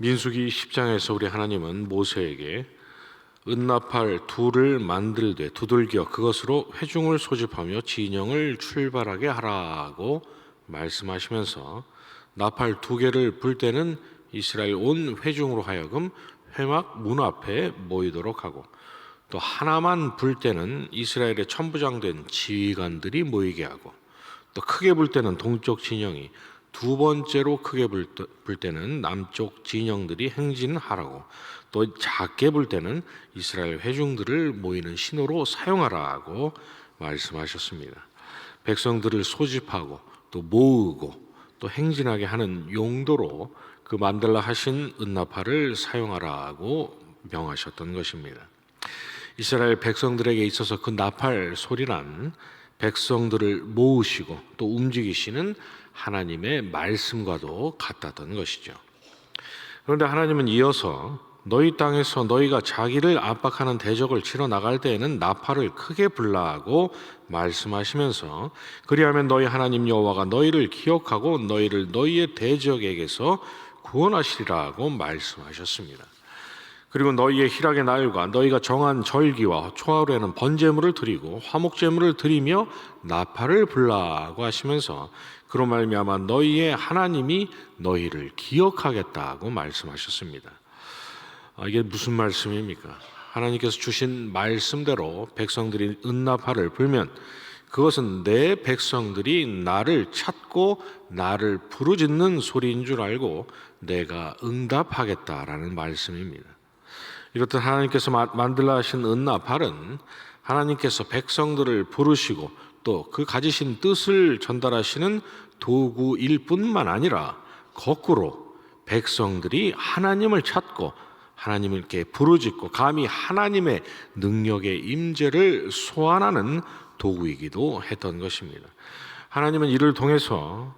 민수기 10장에서 우리 하나님은 모세에게 은나팔 둘을 만들되 두들겨 그것으로 회중을 소집하며 진영을 출발하게 하라고 말씀하시면서 나팔 두 개를 불 때는 이스라엘 온 회중으로 하여금 회막 문 앞에 모이도록 하고, 또 하나만 불 때는 이스라엘의 천부장된 지휘관들이 모이게 하고, 또 크게 불 때는 동쪽 진영이, 두 번째로 크게 불 때는 남쪽 진영들이 행진하라고, 또 작게 불 때는 이스라엘 회중들을 모이는 신호로 사용하라고 말씀하셨습니다. 백성들을 소집하고 또 모으고 또 행진하게 하는 용도로 그 만들라 하신 은나팔을 사용하라고 명하셨던 것입니다. 이스라엘 백성들에게 있어서 그 나팔 소리란 백성들을 모으시고 또 움직이시는 하나님의 말씀과도 같았던 것이죠. 그런데 하나님은 이어서 너희 땅에서 너희가 자기를 압박하는 대적을 치러 나갈 때에는 나팔을 크게 불라고 말씀하시면서, 그리하면 너희 하나님 여호와가 너희를 기억하고 너희를 너희의 대적에게서 구원하시리라고 말씀하셨습니다. 그리고 너희의 희락의 날과 너희가 정한 절기와 초하루에는 번제물을 드리고 화목제물을 드리며 나팔을 불라고 하시면서, 그로 말미암아 너희의 하나님이 너희를 기억하겠다고 말씀하셨습니다. 이게 무슨 말씀입니까? 하나님께서 주신 말씀대로 백성들이 은나팔을 불면 그것은 내 백성들이 나를 찾고 나를 부르짖는 소리인 줄 알고 내가 응답하겠다라는 말씀입니다. 이렇듯 하나님께서 만들라 하신 은나팔은 하나님께서 백성들을 부르시고 또 그 가지신 뜻을 전달하시는 도구일 뿐만 아니라 거꾸로 백성들이 하나님을 찾고 하나님을 이렇게 부르짖고 감히 하나님의 능력의 임재를 소환하는 도구이기도 했던 것입니다. 하나님은 이를 통해서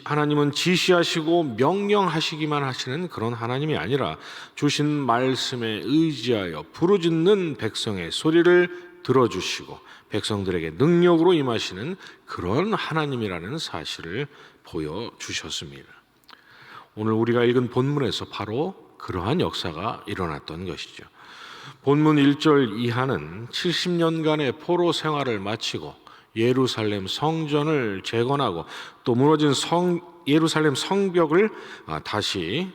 하나님은 지시하시고 명령하시기만 하시는 그런 하나님이 아니라 주신 말씀에 의지하여 부르짖는 백성의 소리를 들어주시고 백성들에게 능력으로 임하시는 그런 하나님이라는 사실을 보여주셨습니다. 오늘 우리가 읽은 본문에서 바로 그러한 역사가 일어났던 것이죠. 본문 1절 이하는 70년간의 포로 생활을 마치고 예루살렘 성전을 재건하고 또 무너진 예루살렘 성벽을 다시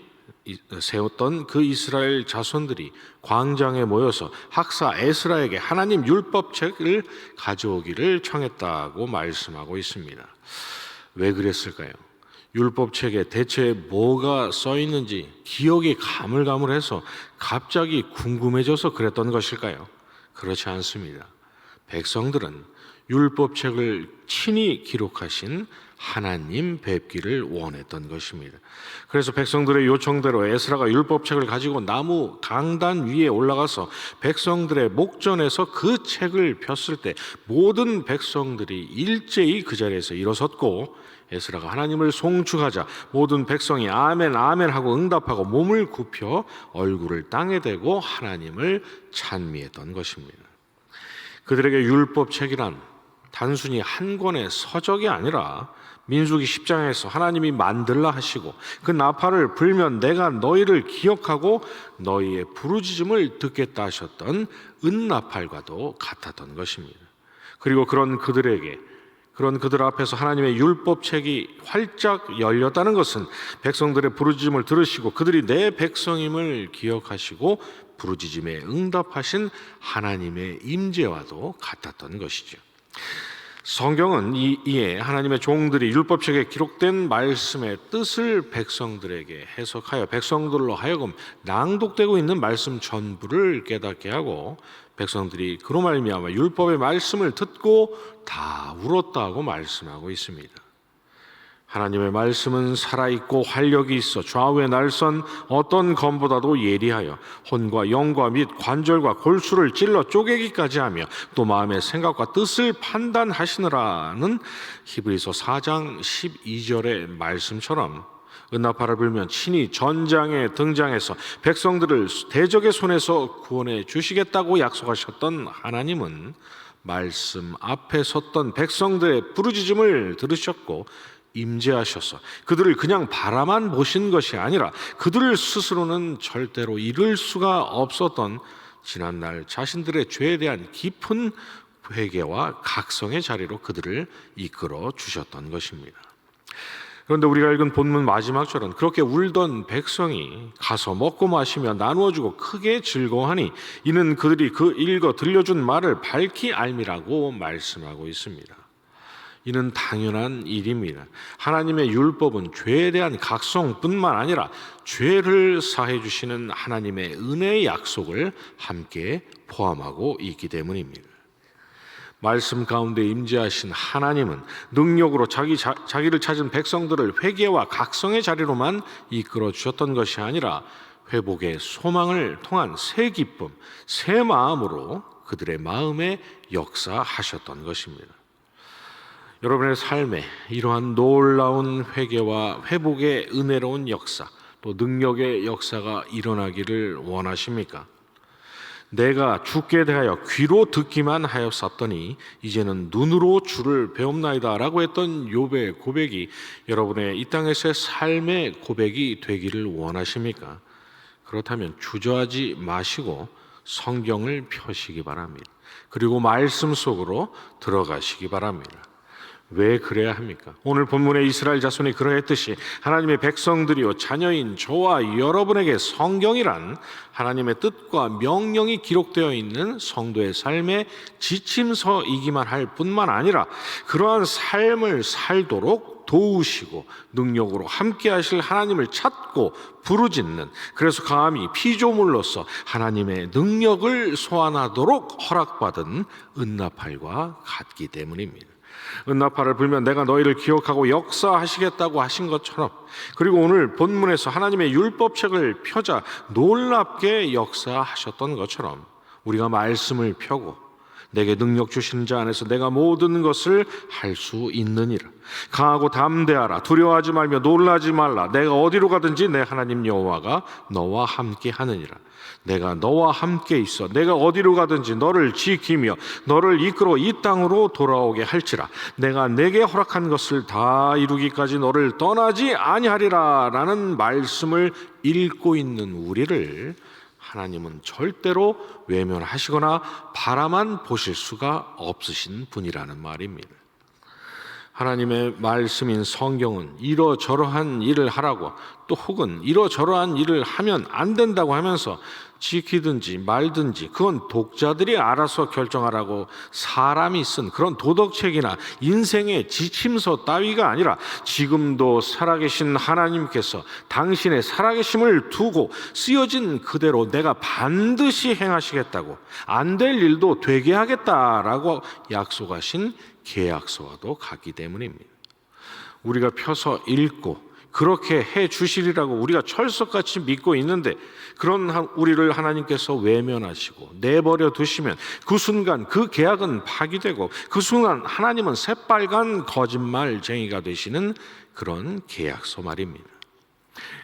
세웠던 그 이스라엘 자손들이 광장에 모여서 학사 에스라에게 하나님 율법책을 가져오기를 청했다고 말씀하고 있습니다. 왜 그랬을까요? 율법책에 대체 뭐가 써 있는지 기억이 가물가물해서 갑자기 궁금해져서 그랬던 것일까요? 그렇지 않습니다. 백성들은 율법책을 친히 기록하신 하나님 뵙기를 원했던 것입니다. 그래서 백성들의 요청대로 에스라가 율법책을 가지고 나무 강단 위에 올라가서 백성들의 목전에서 그 책을 폈을 때 모든 백성들이 일제히 그 자리에서 일어섰고, 에스라가 하나님을 송축하자 모든 백성이 아멘 아멘 하고 응답하고 몸을 굽혀 얼굴을 땅에 대고 하나님을 찬미했던 것입니다. 그들에게 율법책이란 단순히 한 권의 서적이 아니라 민수기 10장에서 하나님이 만들라 하시고 그 나팔을 불면 내가 너희를 기억하고 너희의 부르짖음을 듣겠다 하셨던 은나팔과도 같았던 것입니다. 그리고 그런 그들 앞에서 하나님의 율법책이 활짝 열렸다는 것은 백성들의 부르짖음을 들으시고 그들이 내 백성임을 기억하시고 부르짖음에 응답하신 하나님의 임재와도 같았던 것이죠. 성경은 이에 하나님의 종들이 율법책에 기록된 말씀의 뜻을 백성들에게 해석하여 백성들로 하여금 낭독되고 있는 말씀 전부를 깨닫게 하고, 백성들이 그로 말미암아 율법의 말씀을 듣고 다 울었다고 말씀하고 있습니다. 하나님의 말씀은 살아있고 활력이 있어 좌우의 날선 어떤 검보다도 예리하여 혼과 영과 및 관절과 골수를 찔러 쪼개기까지 하며 또 마음의 생각과 뜻을 판단하시느라는 히브리서 4장 12절의 말씀처럼 은나팔을 불면 친히 전장에 등장해서 백성들을 대적의 손에서 구원해 주시겠다고 약속하셨던 하나님은 말씀 앞에 섰던 백성들의 부르짖음을 들으셨고 임재하셔서 그들을 그냥 바라만 보신 것이 아니라 그들을 스스로는 절대로 이룰 수가 없었던 지난날 자신들의 죄에 대한 깊은 회개와 각성의 자리로 그들을 이끌어 주셨던 것입니다. 그런데 우리가 읽은 본문 마지막 절은 그렇게 울던 백성이 가서 먹고 마시며 나누어주고 크게 즐거워하니 이는 그들이 그 읽어 들려준 말을 밝히 알미라고 말씀하고 있습니다. 이는 당연한 일입니다. 하나님의 율법은 죄에 대한 각성뿐만 아니라 죄를 사해 주시는 하나님의 은혜의 약속을 함께 포함하고 있기 때문입니다. 말씀 가운데 임재하신 하나님은 능력으로 자기를 찾은 백성들을 회개와 각성의 자리로만 이끌어 주셨던 것이 아니라 회복의 소망을 통한 새 기쁨, 새 마음으로 그들의 마음에 역사하셨던 것입니다. 여러분의 삶에 이러한 놀라운 회개와 회복의 은혜로운 역사, 또 능력의 역사가 일어나기를 원하십니까? 내가 주께 대하여 귀로 듣기만 하였었더니 이제는 눈으로 주를 배움나이다 라고 했던 욥의 고백이 여러분의 이 땅에서의 삶의 고백이 되기를 원하십니까? 그렇다면 주저하지 마시고 성경을 펴시기 바랍니다. 그리고 말씀 속으로 들어가시기 바랍니다. 왜 그래야 합니까? 오늘 본문의 이스라엘 자손이 그러했듯이 하나님의 백성들이요 자녀인 저와 여러분에게 성경이란 하나님의 뜻과 명령이 기록되어 있는 성도의 삶의 지침서이기만 할 뿐만 아니라 그러한 삶을 살도록 도우시고 능력으로 함께 하실 하나님을 찾고 부르짖는, 그래서 감히 피조물로서 하나님의 능력을 소환하도록 허락받은 은나팔과 같기 때문입니다. 은나팔을 불면 내가 너희를 기억하고 역사하시겠다고 하신 것처럼, 그리고 오늘 본문에서 하나님의 율법책을 펴자 놀랍게 역사하셨던 것처럼 우리가 말씀을 펴고 내게 능력 주시는 자 안에서 내가 모든 것을 할 수 있느니라. 강하고 담대하라. 두려워하지 말며 놀라지 말라. 내가 어디로 가든지 내 하나님 여호와가 너와 함께 하느니라. 내가 너와 함께 있어 내가 어디로 가든지 너를 지키며 너를 이끌어 이 땅으로 돌아오게 할지라. 내가 내게 허락한 것을 다 이루기까지 너를 떠나지 아니하리라 라는 말씀을 읽고 있는 우리를 하나님은 절대로 외면하시거나 바라만 보실 수가 없으신 분이라는 말입니다. 하나님의 말씀인 성경은 이러저러한 일을 하라고, 또 혹은 이러저러한 일을 하면 안 된다고 하면서 지키든지 말든지 그건 독자들이 알아서 결정하라고 사람이 쓴 그런 도덕책이나 인생의 지침서 따위가 아니라 지금도 살아계신 하나님께서 당신의 살아계심을 두고 쓰여진 그대로 내가 반드시 행하시겠다고, 안 될 일도 되게 하겠다라고 약속하신 계약서와도 같기 때문입니다. 우리가 펴서 읽고 그렇게 해 주시리라고 우리가 철석같이 믿고 있는데 그런 우리를 하나님께서 외면하시고 내버려 두시면 그 순간 그 계약은 파기되고 그 순간 하나님은 새빨간 거짓말쟁이가 되시는 그런 계약서 말입니다.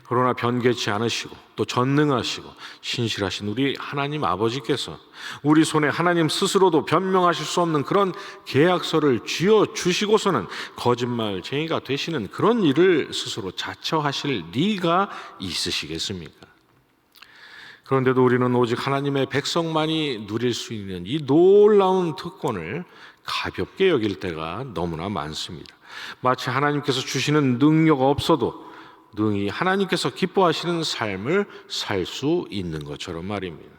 그러나 변개치 않으시고 또 전능하시고 신실하신 우리 하나님 아버지께서 우리 손에 하나님 스스로도 변명하실 수 없는 그런 계약서를 쥐어 주시고서는 거짓말쟁이가 되시는 그런 일을 스스로 자처하실 리가 있으시겠습니까? 그런데도 우리는 오직 하나님의 백성만이 누릴 수 있는 이 놀라운 특권을 가볍게 여길 때가 너무나 많습니다. 마치 하나님께서 주시는 능력 없어도 능히 하나님께서 기뻐하시는 삶을 살 수 있는 것처럼 말입니다.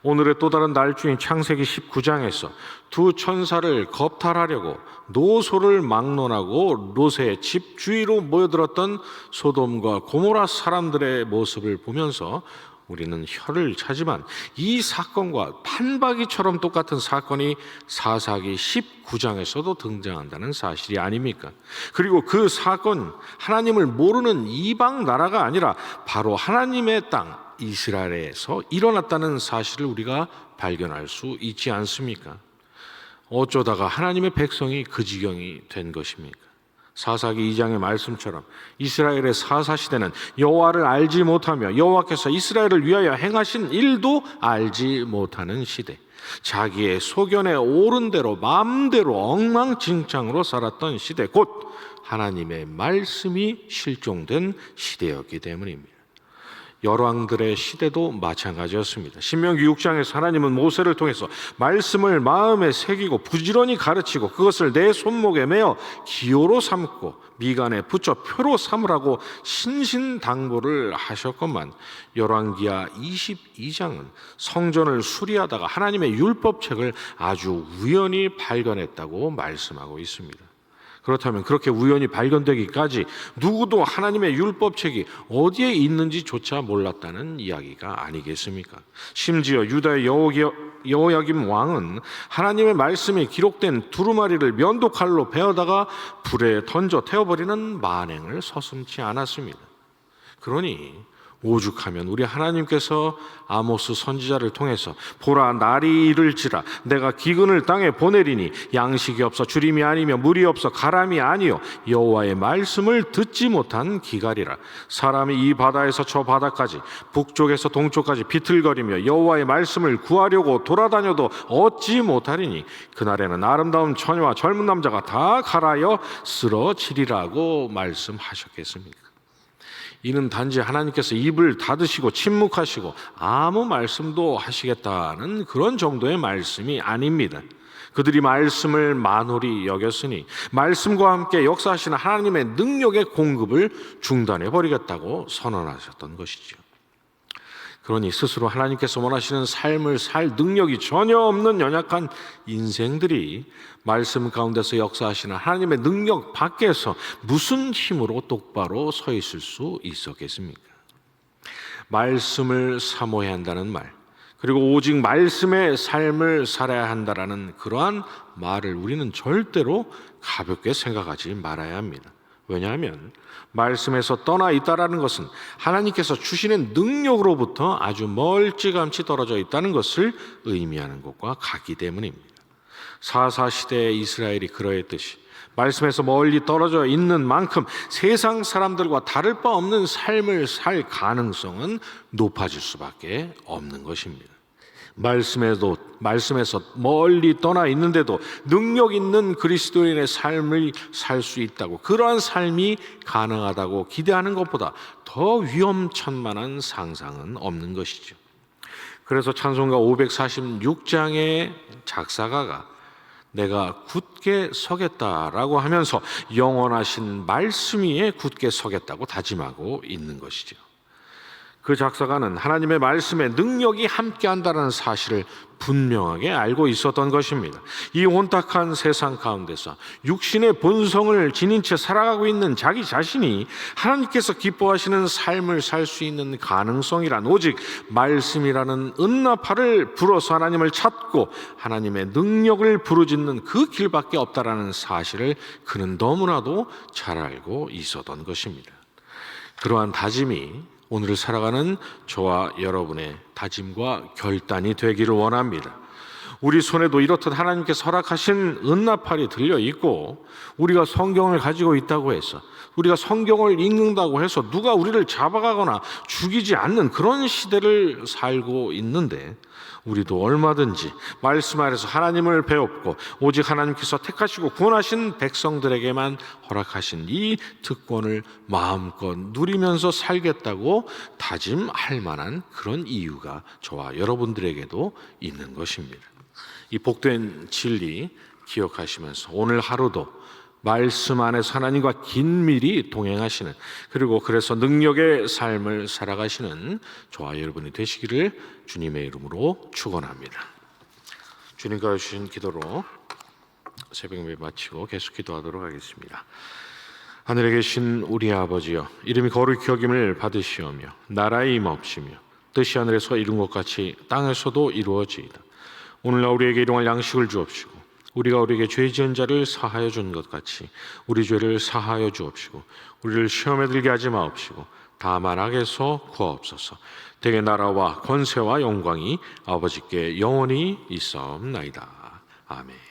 오늘의 또 다른 날주인 창세기 19장에서 두 천사를 겁탈하려고 노소를 막론하고 롯의 집 주위로 모여들었던 소돔과 고모라 사람들의 모습을 보면서 우리는 혀를 차지만 이 사건과 판박이처럼 똑같은 사건이 사사기 19장에서도 등장한다는 사실이 아닙니까? 그리고 그 사건, 하나님을 모르는 이방 나라가 아니라 바로 하나님의 땅 이스라엘에서 일어났다는 사실을 우리가 발견할 수 있지 않습니까? 어쩌다가 하나님의 백성이 그 지경이 된 것입니까? 사사기 2장의 말씀처럼 이스라엘의 사사시대는 여호와를 알지 못하며 여호와께서 이스라엘을 위하여 행하신 일도 알지 못하는 시대, 자기의 소견에 오른 대로 마음대로 엉망진창으로 살았던 시대, 곧 하나님의 말씀이 실종된 시대였기 때문입니다. 열왕들의 시대도 마찬가지였습니다. 신명기 6장에서 하나님은 모세를 통해서 말씀을 마음에 새기고 부지런히 가르치고 그것을 내 손목에 매어 기호로 삼고 미간에 붙여 표로 삼으라고 신신당부를 하셨건만 열왕기하 22장은 성전을 수리하다가 하나님의 율법책을 아주 우연히 발견했다고 말씀하고 있습니다. 그렇다면 그렇게 우연히 발견되기까지 누구도 하나님의 율법책이 어디에 있는지조차 몰랐다는 이야기가 아니겠습니까? 심지어 유다의 여호야김 왕은 하나님의 말씀이 기록된 두루마리를 면도칼로 베어다가 불에 던져 태워버리는 만행을 서슴지 않았습니다. 그러니 오죽하면 우리 하나님께서 아모스 선지자를 통해서 보라 날이 이를지라 내가 기근을 땅에 보내리니 양식이 없어 주림이 아니며 물이 없어 가람이 아니요 여호와의 말씀을 듣지 못한 기갈이라 사람이 이 바다에서 저 바다까지 북쪽에서 동쪽까지 비틀거리며 여호와의 말씀을 구하려고 돌아다녀도 얻지 못하리니 그날에는 아름다운 처녀와 젊은 남자가 다 갈아여 쓰러지리라고 말씀하셨겠습니까? 이는 단지 하나님께서 입을 닫으시고 침묵하시고 아무 말씀도 하시겠다는 그런 정도의 말씀이 아닙니다. 그들이 말씀을 만홀히 여겼으니 말씀과 함께 역사하시는 하나님의 능력의 공급을 중단해 버리겠다고 선언하셨던 것이죠. 그러니 스스로 하나님께서 원하시는 삶을 살 능력이 전혀 없는 연약한 인생들이 말씀 가운데서 역사하시는 하나님의 능력 밖에서 무슨 힘으로 똑바로 서 있을 수 있었겠습니까? 말씀을 사모해야 한다는 말, 그리고 오직 말씀의 삶을 살아야 한다라는 그러한 말을 우리는 절대로 가볍게 생각하지 말아야 합니다. 왜냐하면 말씀에서 떠나 있다라는 것은 하나님께서 주시는 능력으로부터 아주 멀찌감치 떨어져 있다는 것을 의미하는 것과 같기 때문입니다. 사사시대의 이스라엘이 그러했듯이 말씀에서 멀리 떨어져 있는 만큼 세상 사람들과 다를 바 없는 삶을 살 가능성은 높아질 수밖에 없는 것입니다. 말씀에서 멀리 떠나 있는데도 능력 있는 그리스도인의 삶을 살 수 있다고, 그러한 삶이 가능하다고 기대하는 것보다 더 위험천만한 상상은 없는 것이죠. 그래서 찬송가 546장의 작사가가 내가 굳게 서겠다라고 하면서 영원하신 말씀 위에 굳게 서겠다고 다짐하고 있는 것이죠. 그 작사가는 하나님의 말씀에 능력이 함께한다는 사실을 분명하게 알고 있었던 것입니다. 이 혼탁한 세상 가운데서 육신의 본성을 지닌 채 살아가고 있는 자기 자신이 하나님께서 기뻐하시는 삶을 살 수 있는 가능성이란 오직 말씀이라는 은나팔을 불어서 하나님을 찾고 하나님의 능력을 부르짖는 그 길밖에 없다라는 사실을 그는 너무나도 잘 알고 있었던 것입니다. 그러한 다짐이 오늘을 살아가는 저와 여러분의 다짐과 결단이 되기를 원합니다. 우리 손에도 이렇듯 하나님께서 허락하신 은나팔이 들려 있고 우리가 성경을 가지고 있다고 해서, 우리가 성경을 읽는다고 해서 누가 우리를 잡아가거나 죽이지 않는 그런 시대를 살고 있는데, 우리도 얼마든지 말씀 아래서 하나님을 배웠고 오직 하나님께서 택하시고 구원하신 백성들에게만 허락하신 이 특권을 마음껏 누리면서 살겠다고 다짐할 만한 그런 이유가 저와 여러분들에게도 있는 것입니다. 이 복된 진리 기억하시면서 오늘 하루도 말씀 안에서 하나님과 긴밀히 동행하시는, 그리고 그래서 능력의 삶을 살아가시는 저와 여러분이 되시기를 주님의 이름으로 축원합니다. 주님과 주신 기도로 새벽 예배 마치고 계속 기도하도록 하겠습니다. 하늘에 계신 우리 아버지여, 이름이 거룩히 여김을 받으시오며 나라의 임하옵시며 뜻이 하늘에서 이룬 것 같이 땅에서도 이루어지이다. 오늘날 우리에게 일용할 양식을 주옵시고 우리가 우리에게 죄 지은 자를 사하여 준 것 같이 우리 죄를 사하여 주옵시고 우리를 시험에 들게 하지 마옵시고 다만 악에서 구하옵소서. 대개 나라와 권세와 영광이 아버지께 영원히 있사옵나이다. 아멘.